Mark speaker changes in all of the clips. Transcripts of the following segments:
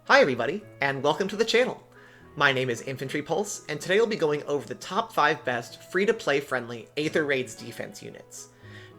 Speaker 1: Hi everybody, and welcome to the channel. My name is Infantry Pulse, and today we'll be going over the top 5 best free-to-play friendly Aether Raids Defense units.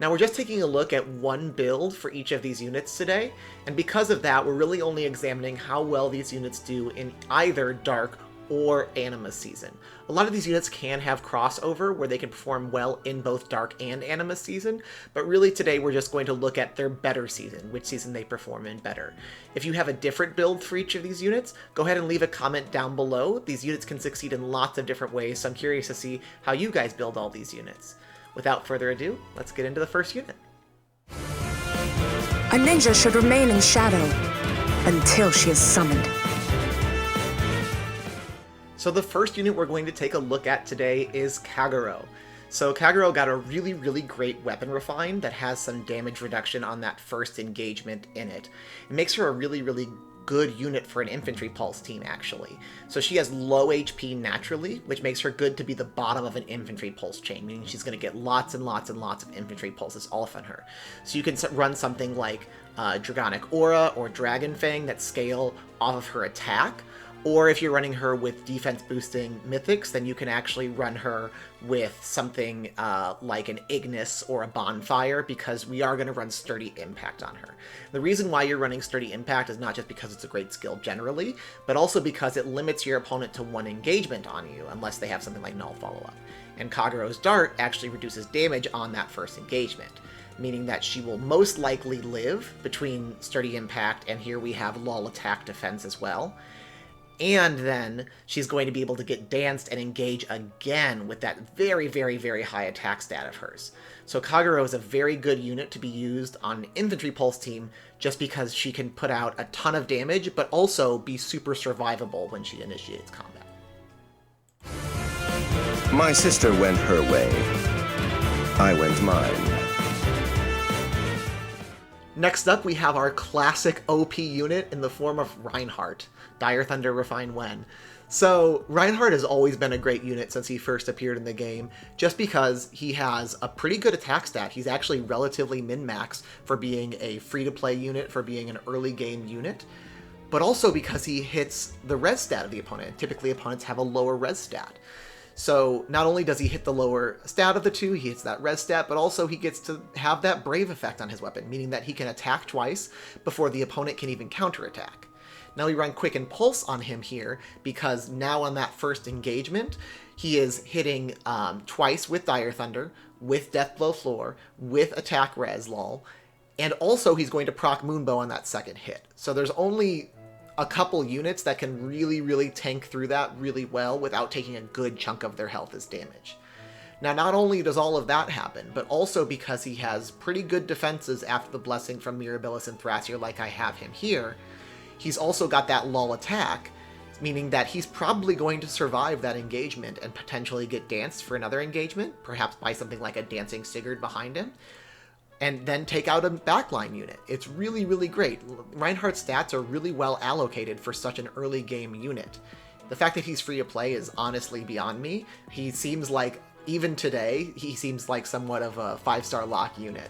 Speaker 1: Now we're just taking a look at one build for each of these units today, and because of that we're really only examining how well these units do in either Dark or Anima Season. A lot of these units can have crossover where they can perform well in both Dark and Anima Season, but really today we're just going to look at their better season, which season they perform in better. If you have a different build for each of these units, go ahead and leave a comment down below. These units can succeed in lots of different ways, so I'm curious to see how you guys build all these units. Without further ado, let's get into the first unit.
Speaker 2: A ninja should remain in shadow until she is summoned.
Speaker 1: So the first unit we're going to take a look at today is Kagero. So Kagero got a really great weapon refine that has some damage reduction on that first engagement in it. It makes her a really good unit for an infantry pulse team, actually. So she has low HP naturally, which makes her good to be the bottom of an infantry pulse chain, meaning she's going to get lots and lots of infantry pulses off on her. So you can run something like Dragonic Aura or Dragon Fang that scale off of her attack. Or if you're running her with defense boosting mythics, then you can actually run her with something like an Ignis or a Bonfire, because we are going to run Sturdy Impact on her. The reason why you're running Sturdy Impact is not just because it's a great skill generally, but also because it limits your opponent to one engagement on you, unless they have something like Null Follow-Up. And Kagero's Dart actually reduces damage on that first engagement, meaning that she will most likely live between Sturdy Impact and here we have Lull Attack Defense as well. And then she's going to be able to get danced and engage again with that very high attack stat of hers. So Kagero is a very good unit to be used on an infantry pulse team just because she can put out a ton of damage, but also be super survivable when she initiates combat.
Speaker 3: My sister went her way. I went mine.
Speaker 1: Next up, we have our classic OP unit in the form of Reinhardt, Dire Thunder Refine Wen. So Reinhardt has always been a great unit since he first appeared in the game, just because he has a pretty good attack stat. He's actually relatively min-max for being a free-to-play unit, for being an early game unit, but also because he hits the res stat of the opponent. Typically opponents have a lower res stat. So not only does he hit the lower stat of the two, he hits that res stat, but also he gets to have that brave effect on his weapon, meaning that he can attack twice before the opponent can even counterattack. Now we run Quicken Pulse on him here, because now on that first engagement, he is hitting twice with Dire Thunder, with Deathblow Floor, with Attack Res Lull, and also he's going to proc Moonbow on that second hit. So there's only a couple units that can really tank through that really well without taking a good chunk of their health as damage. Now, not only does all of that happen, but also because he has pretty good defenses after the blessing from Mirabilis and Thrasier like I have him here, he's also got that lull attack, meaning that he's probably going to survive that engagement and potentially get danced for another engagement, perhaps by something like a Dancing Sigurd behind him, and then take out a backline unit. It's really great. Reinhardt's stats are really well allocated for such an early game unit. The fact that he's free to play is honestly beyond me. He seems like, even today, he seems like somewhat of a 5-star lock unit.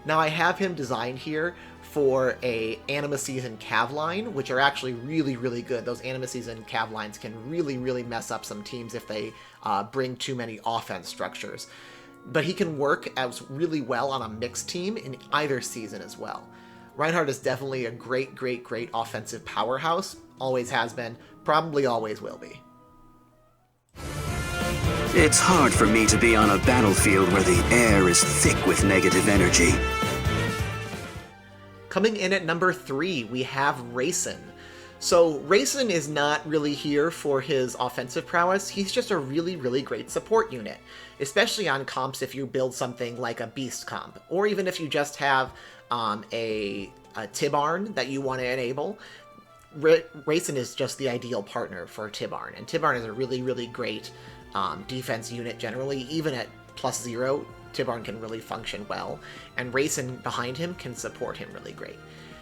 Speaker 1: Now I have him designed here for a Anima Season Cav line, which are actually really good. Those Anima Season Cav lines can really mess up some teams if they bring too many offense structures. But he can work as really well on a mixed team in either season as well. Reinhardt is definitely a great offensive powerhouse. Always has been, probably always will be.
Speaker 4: It's hard for me to be on a battlefield where the air is thick with negative energy.
Speaker 1: Coming in at number 3, we have Rasen. So Rasen is not really here for his offensive prowess. He's just a really great support unit, especially on comps if you build something like a Beast comp, or even if you just have a Tibarn that you want to enable. Rasen is just the ideal partner for Tibarn, and Tibarn is a really great defense unit generally. Even at +0, Tibarn can really function well, and Rasen behind him can support him really great.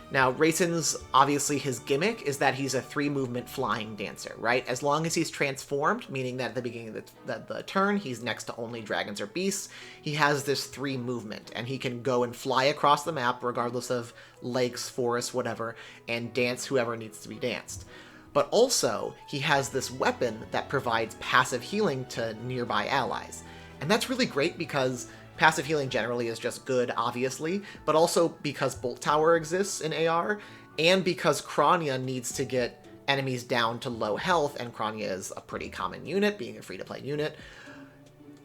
Speaker 1: Now, Rasen's, obviously, his gimmick is that he's a 3-movement flying dancer, right? As long as he's transformed, meaning that at the beginning of the turn, he's next to only dragons or beasts, he has this 3-movement, and he can go and fly across the map, regardless of lakes, forests, whatever, and dance whoever needs to be danced. But also, he has this weapon that provides passive healing to nearby allies. And that's really great because passive healing generally is just good, obviously, but also because Bolt Tower exists in AR, and because Krania needs to get enemies down to low health, and Krania is a pretty common unit, being a free-to-play unit.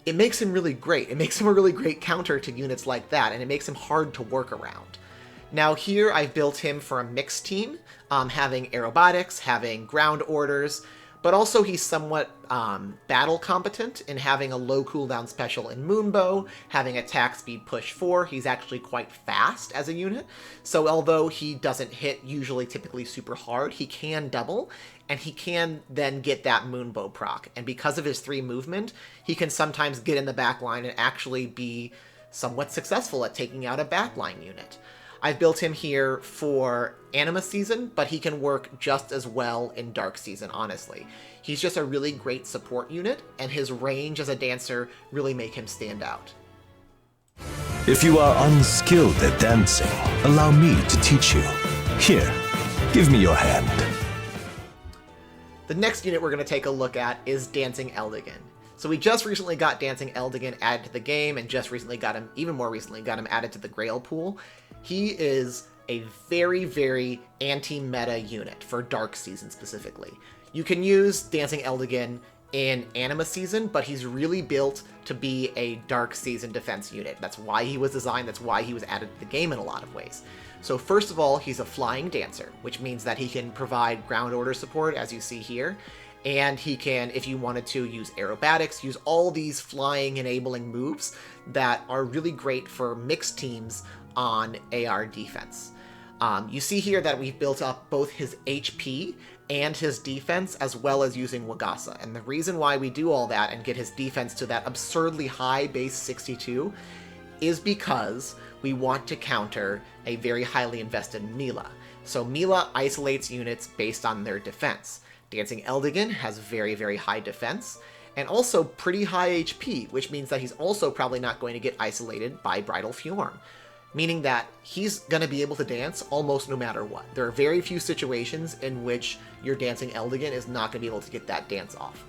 Speaker 1: It makes him really great. It makes him a really great counter to units like that, and it makes him hard to work around. Now here I've built him for a mixed team, having aerobatics, having ground orders, but also he's somewhat battle competent in having a low cooldown special in Moonbow, having attack speed push 4. He's actually quite fast as a unit, so although he doesn't hit usually typically super hard, he can double, and he can then get that Moonbow proc. And because of his 3 movement, he can sometimes get in the backline and actually be somewhat successful at taking out a backline unit. I've built him here for Anima Season, but he can work just as well in Dark Season, honestly. He's just a really great support unit, and his range as a dancer really make him stand out.
Speaker 5: If you are unskilled at dancing, allow me to teach you. Here, give me your hand.
Speaker 1: The next unit we're going to take a look at is Dancing Eldergan. So we just recently got Dancing Eldergan added to the game, and just recently got him, even more recently, got him added to the Grail pool. He is a very, very anti-meta unit for Dark Season specifically. You can use Dancing Eldergan in Anima Season, but he's really built to be a Dark Season defense unit. That's why he was designed, that's why he was added to the game in a lot of ways. So first of all, he's a flying dancer, which means that he can provide ground order support, as you see here, and he can, if you wanted to, use aerobatics, use all these flying enabling moves that are really great for mixed teams on AR defense. You see here that we've built up both his HP and his defense, as well as using Wagasa. And the reason why we do all that and get his defense to that absurdly high base 62 is because we want to counter a very highly invested Mila. So Mila isolates units based on their defense. Dancing Eldergan has very, very high defense, and also pretty high HP, which means that he's also probably not going to get isolated by Bridal Fjorm, meaning that he's going to be able to dance almost no matter what. There are very few situations in which your Dancing Eldergan is not going to be able to get that dance off.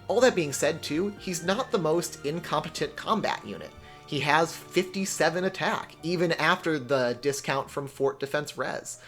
Speaker 1: All that being said, too, he's not the most incompetent combat unit. He has 57 attack, even after the discount from Fort Defense Res.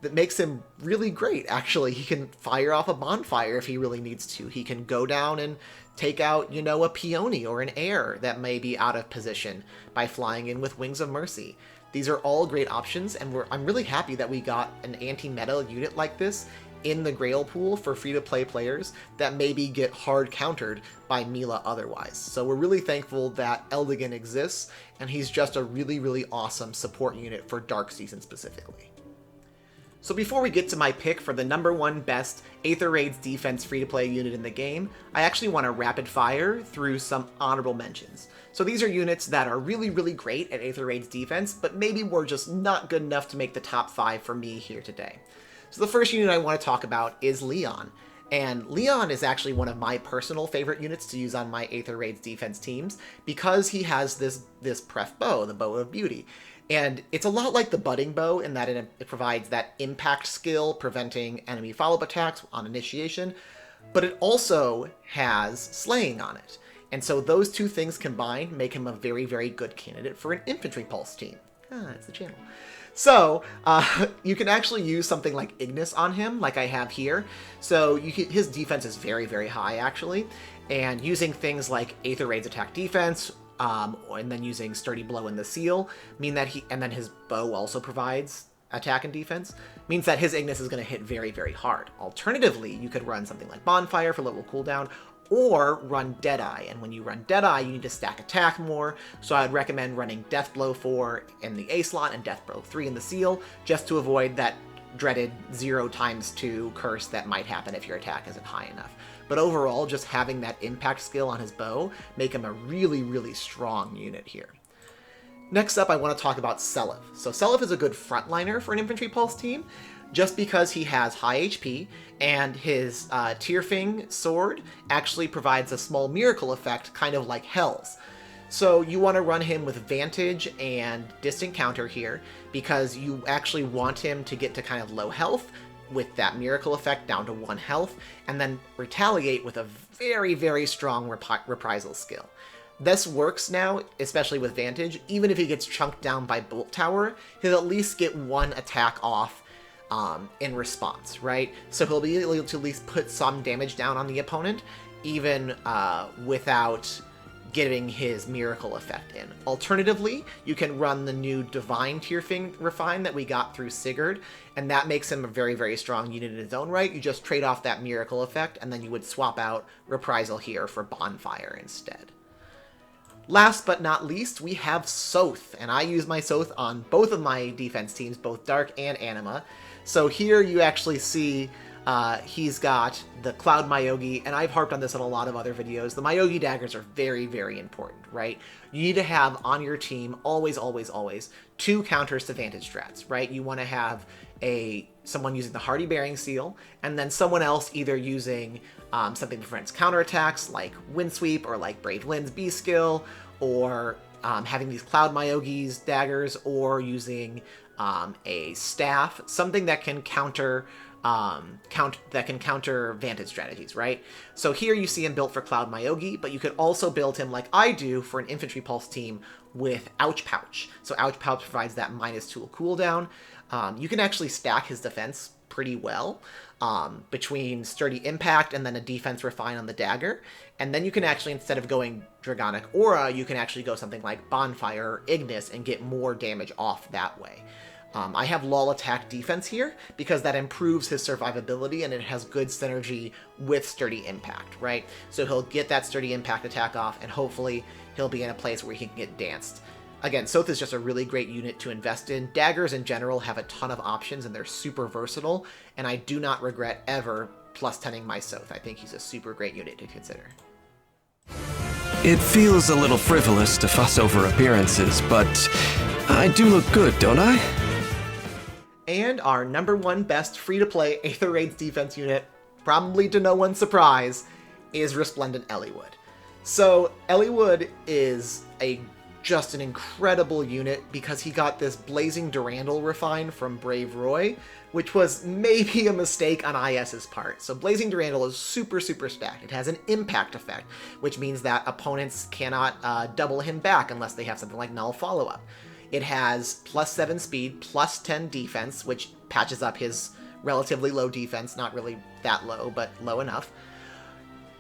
Speaker 1: That makes him really great, actually. He can fire off a bonfire if he really needs to. He can go down and take out, you know, a peony or an air that may be out of position by flying in with Wings of Mercy. These are all great options, and I'm really happy that we got an anti-meta unit like this in the Grail pool for free-to-play players that maybe get hard countered by Mila otherwise. So we're really thankful that Eldergan exists, and he's just a really, really awesome support unit for Dark Season specifically. So before we get to my pick for the #1 best Aether Raids Defense free-to-play unit in the game, I actually want to rapid fire through some honorable mentions. So these are units that are really, really great at Aether Raids Defense, but maybe were just not good enough to make the top 5 for me here today. So the first unit I want to talk about is Leon. And Leon is actually one of my personal favorite units to use on my Aether Raids Defense teams because he has this pref bow, the Bow of Beauty. And it's a lot like the Budding Bow in that it provides that impact skill, preventing enemy follow-up attacks on initiation, but it also has slaying on it. And so those two things combined make him a very, very good candidate for an infantry pulse team. That's the channel. So you can actually use something like Ignis on him, like I have here. So his defense is very, very high, actually. And using things like Aether Raids attack defense, and then using Sturdy Blow in the Seal, mean that and then his bow also provides attack and defense, means that his Ignis is going to hit very, very hard. Alternatively, you could run something like Bonfire for level cooldown, or run Deadeye, and when you run Deadeye, you need to stack attack more, so I would recommend running Death Blow 4 in the A slot and Death Blow 3 in the Seal, just to avoid that dreaded 0×2 curse that might happen if your attack isn't high enough. But overall, just having that impact skill on his bow make him a really, really strong unit here. Next up, I want to talk about Seliph. So Seliph is a good frontliner for an Infantry Pulse team, just because he has high HP, and his Tyrfing sword actually provides a small miracle effect, kind of like Hell's. So you want to run him with Vantage and Distant Counter here, because you actually want him to get to kind of low health, with that miracle effect down to 1 health, and then retaliate with a very, very strong reprisal skill. This works now, especially with Vantage. Even if he gets chunked down by Bolt Tower, he'll at least get 1 attack off in response, right? So he'll be able to at least put some damage down on the opponent, even without getting his miracle effect in. Alternatively, you can run the new Divine Tyrfing Refine that we got through Sigurd, and that makes him a very, very strong unit in his own right. You just trade off that miracle effect, and then you would swap out Reprisal here for Bonfire instead. Last but not least, we have Soth, and I use my Soth on both of my defense teams, both Dark and Anima. So here you actually see he's got the Cloud Myogi, and I've harped on this in a lot of other videos. The Myogi daggers are very, very important, right? You need to have on your team, always, always, always, 2 counters to Vantage strats, right? You want to have someone using the Hardy Bearing Seal, and then someone else either using something that prevents counterattacks, like Windsweep, or like Brave Lynn's B-Skill, or having these Cloud Myogi's daggers, or using a staff, something that can counter Vantage strategies, right? So here you see him built for Cloud Myogi, but you could also build him like I do for an Infantry Pulse team with Ouch Pouch. So Ouch Pouch provides that -2 cooldown. You can actually stack his defense pretty well between Sturdy Impact and then a Defense Refine on the dagger. And then you can actually, instead of going Dragonic Aura, you can actually go something like Bonfire or Ignis and get more damage off that way. I have Lull Attack Defense here because that improves his survivability and it has good synergy with Sturdy Impact, right? So he'll get that Sturdy Impact attack off, and hopefully he'll be in a place where he can get danced. Again, Soth is just a really great unit to invest in. Daggers in general have a ton of options and they're super versatile, and I do not regret ever +10ing my Soth. I think he's a super great unit to consider.
Speaker 4: It feels a little frivolous to fuss over appearances, but I do look good, don't I?
Speaker 1: And our #1 best free-to-play Aether Raids defense unit, probably to no one's surprise, is Resplendent Eliwood. So Eliwood is just an incredible unit because he got this Blazing Durandal Refine from Brave Roy, which was maybe a mistake on IS's part. So Blazing Durandal is super, super stacked. It has an impact effect, which means that opponents cannot double him back unless they have something like Null Follow-Up. It has +7 speed, +10 defense, which patches up his relatively low defense, not really that low, but low enough.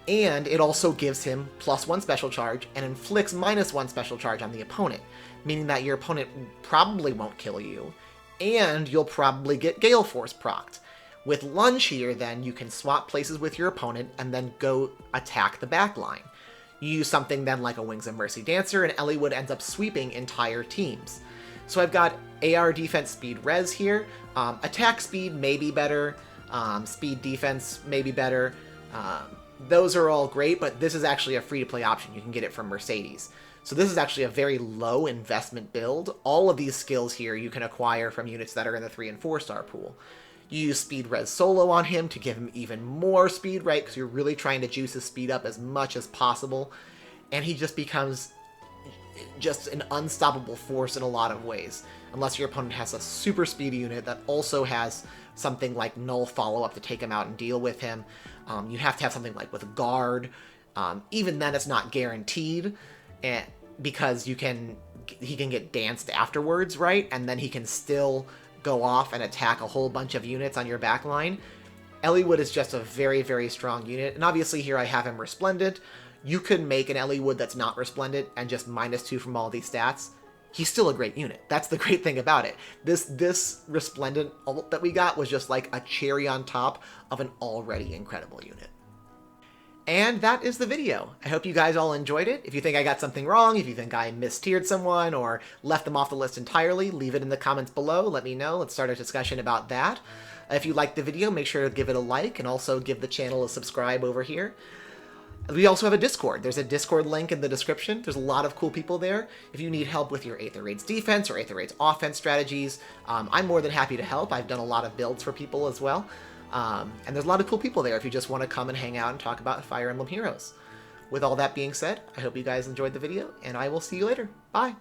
Speaker 1: And it also gives him +1 special charge and inflicts -1 special charge on the opponent, meaning that your opponent probably won't kill you, and you'll probably get Gale Force procced. With Lunge here, then, you can swap places with your opponent and then go attack the backline. You use something then like a Wings of Mercy Dancer, and Eliwood ends up sweeping entire teams. So I've got AR defense speed res here. Attack speed may be better. Speed defense may be better. Those are all great, but this is actually a free-to-play option. You can get it from Mercedes. So this is actually a very low investment build. All of these skills here you can acquire from units that are in the 3- and 4-star pool. You use Speed Res Solo on him to give him even more speed, right? Because you're really trying to juice his speed up as much as possible. And he just becomes just an unstoppable force in a lot of ways. Unless your opponent has a super speedy unit that also has something like Null Follow-Up to take him out and deal with him. You have to have something like with Guard. Even then it's not guaranteed because he can get danced afterwards, right? And then he can still go off and attack a whole bunch of units on your backline. Eliwood is just a very, very strong unit. And obviously here I have him Resplendent. You could make an Eliwood that's not Resplendent and just -2 from all these stats. He's still a great unit. That's the great thing about it. This Resplendent ult that we got was just like a cherry on top of an already incredible unit. And that is the video. I hope you guys all enjoyed it. If you think I got something wrong, if you think I mistiered someone or left them off the list entirely, leave it in the comments below. Let me know. Let's start a discussion about that. If you liked the video, make sure to give it a like and also give the channel a subscribe over here. We also have a Discord. There's a Discord link in the description. There's a lot of cool people there. If you need help with your Aether Raids defense or Aether Raids offense strategies, I'm more than happy to help. I've done a lot of builds for people as well. And there's a lot of cool people there if you just want to come and hang out and talk about Fire Emblem Heroes. With all that being said, I hope you guys enjoyed the video, and I will see you later. Bye!